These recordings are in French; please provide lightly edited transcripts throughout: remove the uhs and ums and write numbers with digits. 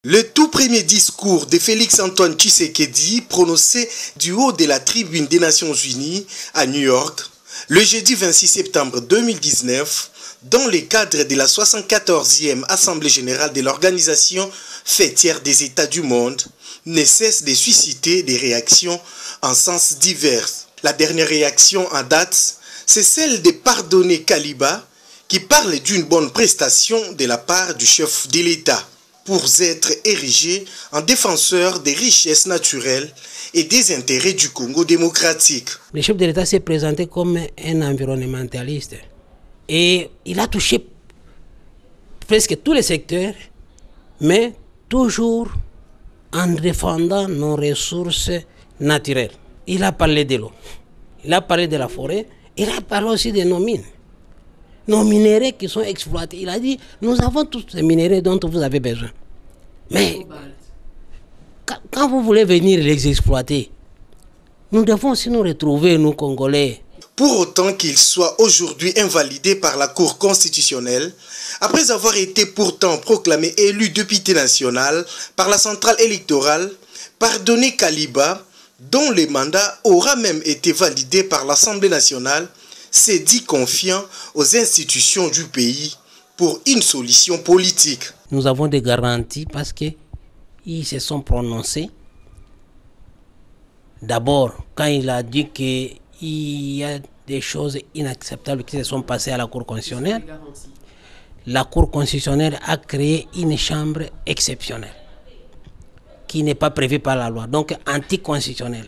Le tout premier discours de Félix-Antoine Tshisekedi prononcé du haut de la tribune des Nations Unies à New York le jeudi 26 septembre 2019 dans le cadre de la 74e Assemblée générale de l'Organisation fêtière des États du monde ne cesse de susciter des réactions en sens divers. La dernière réaction en date, c'est celle de Pardonné Kaliba qui parle d'une bonne prestation de la part du chef de l'État pour être érigé en défenseur des richesses naturelles et des intérêts du Congo démocratique. Le chef de l'État s'est présenté comme un environnementaliste et il a touché presque tous les secteurs, mais toujours en défendant nos ressources naturelles. Il a parlé de l'eau, il a parlé de la forêt, il a parlé aussi de nos mines. Nos minéraux qui sont exploités. Il a dit, nous avons tous ces minéraux dont vous avez besoin. Mais quand vous voulez venir les exploiter, nous devons aussi nous retrouver, nous Congolais. Pour autant qu'il soit aujourd'hui invalidé par la Cour constitutionnelle, après avoir été pourtant proclamé élu député national par la centrale électorale, Pardonné Kaliba, dont le mandat aura même été validé par l'Assemblée nationale, s'est dit confiant aux institutions du pays pour une solution politique. Nous avons des garanties parce qu'ils se sont prononcés. D'abord, quand il a dit qu'il y a des choses inacceptables qui se sont passées à la Cour constitutionnelle, la Cour constitutionnelle a créé une chambre exceptionnelle qui n'est pas prévue par la loi, donc anticonstitutionnelle.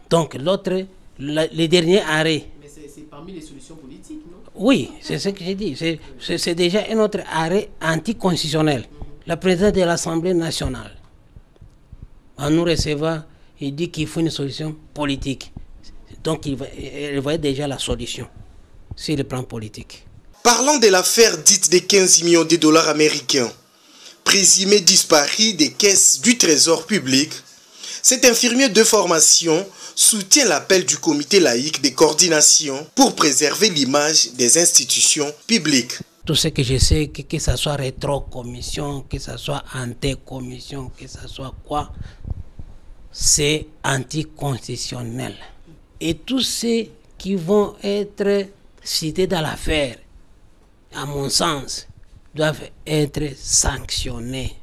Donc l'autre, le dernier arrêt. Mais c'est parmi les solutions politiques, non? Oui, c'est ce que j'ai dit. C'est déjà un autre arrêt anticonstitutionnel. La présidente de l'Assemblée nationale, en nous recevant, il dit qu'il faut une solution politique. Donc elle voyait déjà la solution sur le plan politique. Parlant de l'affaire dite des 15 millions de dollars américains, présumés disparus des caisses du Trésor public, cet infirmier de formation soutient l'appel du comité laïque de coordination pour préserver l'image des institutions publiques. Tout ce que je sais, que ce soit rétro-commission, que ce soit anté-commission, que ce soit quoi, c'est anticonstitutionnel. Et tous ceux qui vont être cités dans l'affaire, à mon sens, doivent être sanctionnés.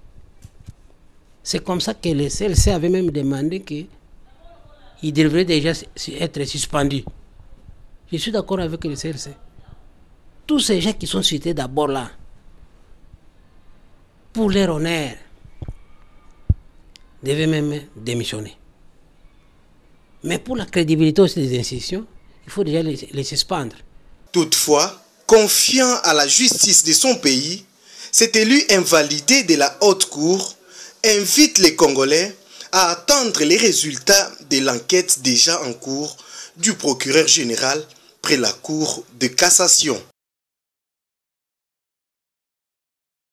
C'est comme ça que le CLC avait même demandé qu'il devrait déjà être suspendu. Je suis d'accord avec le CLC. Tous ces gens qui sont cités d'abord là, pour leur honneur, devaient même démissionner. Mais pour la crédibilité aussi des institutions, il faut déjà les suspendre. Toutefois, confiant à la justice de son pays, cet élu invalidé de la haute cour invite les Congolais à attendre les résultats de l'enquête déjà en cours du procureur général près la Cour de cassation.